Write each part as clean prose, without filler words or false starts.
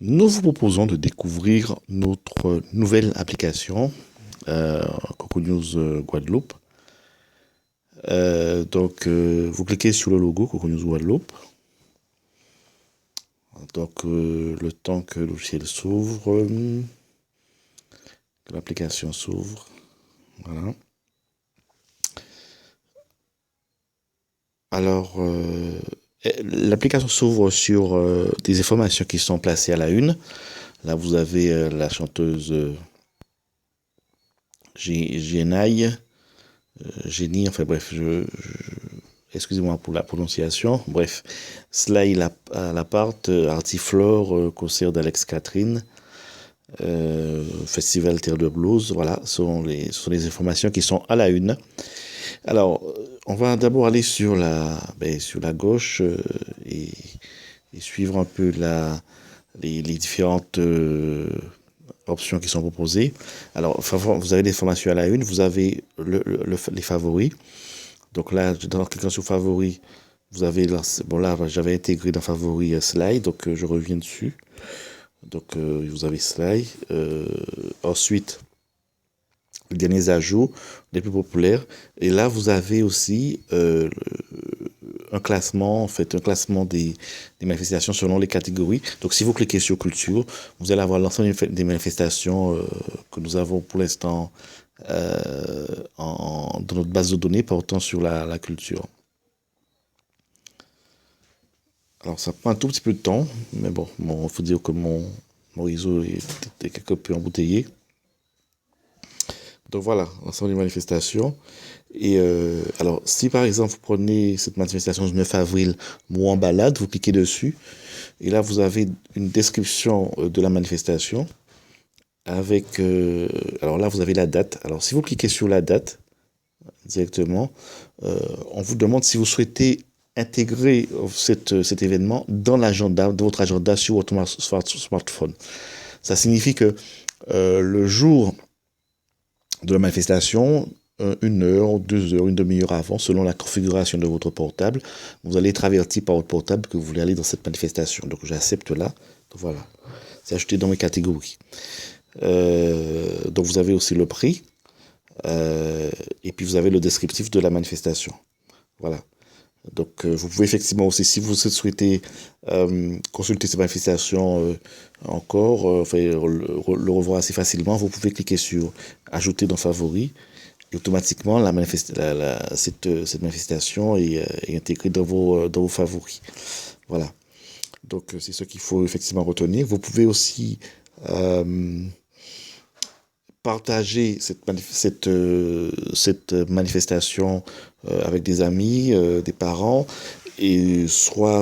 Nous vous proposons de découvrir notre nouvelle application, Coco News Guadeloupe. Vous cliquez sur le logo Coco News Guadeloupe. Le temps que le logiciel s'ouvre, que l'application s'ouvre, voilà. Alors, l'application s'ouvre sur des informations qui sont placées à la une. Là, vous avez la chanteuse Génie, enfin bref, excusez-moi pour la prononciation. Bref, Sly Laparte, Artiflore, concert d'Alex Catherine, Festival Terre de Blues, voilà, sont les informations qui sont à la une. Alors, on va d'abord aller sur la gauche et suivre un peu les différentes options qui sont proposées. Alors, vous avez des formations à la une, vous avez les favoris. Donc là, dans cliquant sur favoris, vous avez là, j'avais intégré dans favoris Slide, donc je reviens dessus. Donc vous avez Slide. Ensuite, les derniers ajouts, les plus populaires. Et là, vous avez aussi un classement, des manifestations selon les catégories. Donc, si vous cliquez sur culture, vous allez avoir l'ensemble des manifestations que nous avons pour l'instant dans notre base de données portant sur la culture. Alors, ça prend un tout petit peu de temps, mais bon, il faut dire que mon réseau est quelque peu embouteillé. Donc voilà, l'ensemble des manifestations. Et alors, si par exemple vous prenez cette manifestation du 9 avril, moi en balade, vous cliquez dessus, et là vous avez une description de la manifestation avec, alors là vous avez la date. Alors si vous cliquez sur la date directement, on vous demande si vous souhaitez intégrer cet événement dans votre agenda sur votre smartphone. Ça signifie que le jour de la manifestation, 1 heure, 2 heures, une demi-heure avant, selon la configuration de votre portable, vous allez être averti par votre portable que vous voulez aller dans cette manifestation. Donc j'accepte là. Donc voilà, c'est ajouté dans mes catégories. Donc vous avez aussi le prix et puis vous avez le descriptif de la manifestation. Voilà. Donc vous pouvez effectivement aussi, si vous souhaitez consulter cette manifestation encore, le revoir assez facilement, vous pouvez cliquer sur ajouter dans favoris. Et automatiquement, cette manifestation est intégrée dans vos favoris. Voilà. Donc, c'est ce qu'il faut effectivement retenir. Vous pouvez aussi partager cette manifestation avec des amis, des parents, et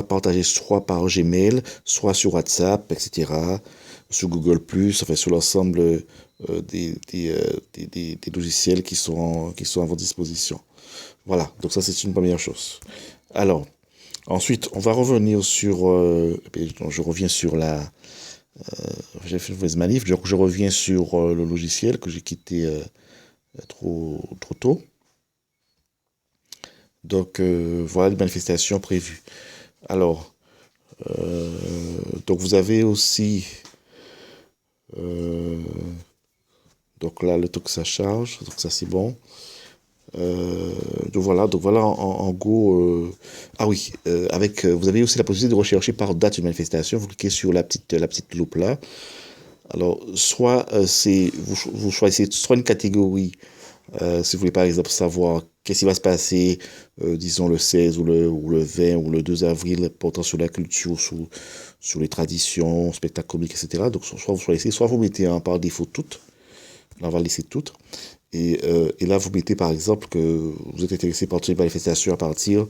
partager soit par Gmail, soit sur WhatsApp, etc., sur Google+, enfin sur l'ensemble des logiciels qui sont à votre disposition. Voilà, donc ça c'est une première chose. Alors, ensuite, on va revenir sur... je reviens sur j'ai fait une mauvaise manip, je reviens sur le logiciel que j'ai quitté trop tôt. Donc, voilà les manifestations prévues. Alors, donc vous avez aussi... donc là, le temps que ça charge, donc ça c'est bon. Donc voilà, en gros. Ah oui, vous avez aussi la possibilité de rechercher par date une manifestation. Vous cliquez sur la petite loupe là. Alors, soit vous choisissez soit une catégorie, si vous voulez par exemple savoir qu'est-ce qui va se passer, disons le 16 ou le 20 ou le 2 avril, portant sur la culture, sur les traditions, spectacles comiques, etc. Donc, soit vous choisissez, soit vous mettez par défaut toutes. Là, on va laisser toutes. Et là, vous mettez par exemple que vous êtes intéressé par une manifestation à partir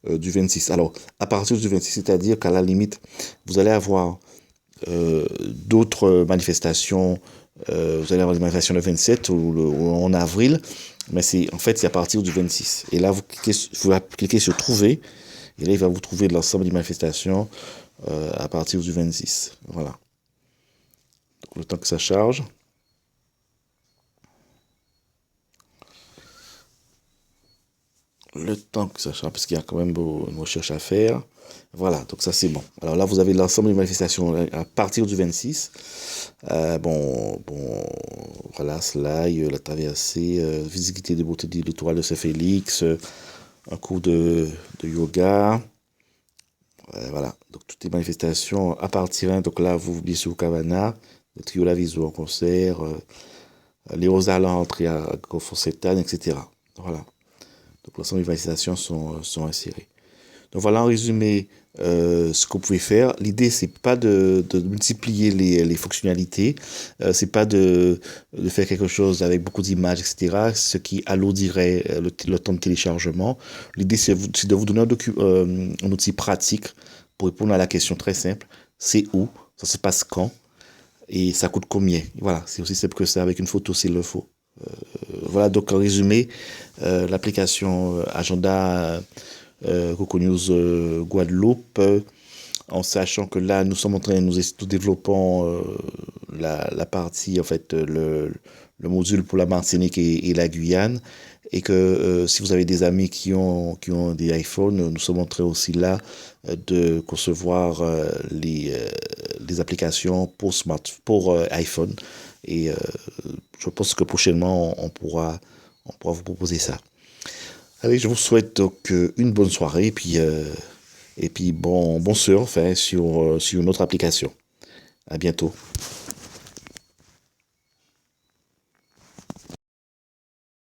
du 26. Alors, à partir du 26, c'est-à-dire qu'à la limite, vous allez avoir d'autres manifestations. Vous allez avoir des manifestations le 27 ou en avril, mais c'est à partir du 26. Et là, vous cliquez sur Trouver, et là, il va vous trouver l'ensemble des manifestations à partir du 26. Voilà. Donc, le temps que ça charge. Le temps que ça charge, parce qu'il y a quand même une recherche à faire. Voilà, donc ça c'est bon. Alors là, vous avez l'ensemble des manifestations à partir du 26. Voilà, Slaï, la traversée, visibilité des beautés de l'étoile de Saint-Félix, un cours de yoga. Voilà, donc toutes les manifestations à partir 1. Donc là, vous oubliez sur Cavana, le trio La Viso en concert, les Rosalins entrés à Conforcetane, etc. Voilà, donc l'ensemble des manifestations sont insérées. Donc voilà en résumé ce que vous pouvez faire. L'idée, c'est pas de multiplier les fonctionnalités, c'est pas de faire quelque chose avec beaucoup d'images, etc., ce qui alourdirait le temps de téléchargement. L'idée, c'est de vous donner un outil pratique pour répondre à la question très simple, c'est où, ça se passe quand, et ça coûte combien. Voilà, c'est aussi simple que ça, avec une photo s'il le faut. Voilà, donc en résumé, l'application Agenda Coco News Guadeloupe, en sachant que là, nous sommes en train, nous développons la partie, en fait, le module pour la Martinique et la Guyane, et que si vous avez des amis qui ont des iPhones, nous sommes en train aussi là de concevoir les applications pour iPhone, et je pense que prochainement, on pourra vous proposer ça. Allez, je vous souhaite donc une bonne soirée et puis bon surf hein, sur une autre application. À bientôt.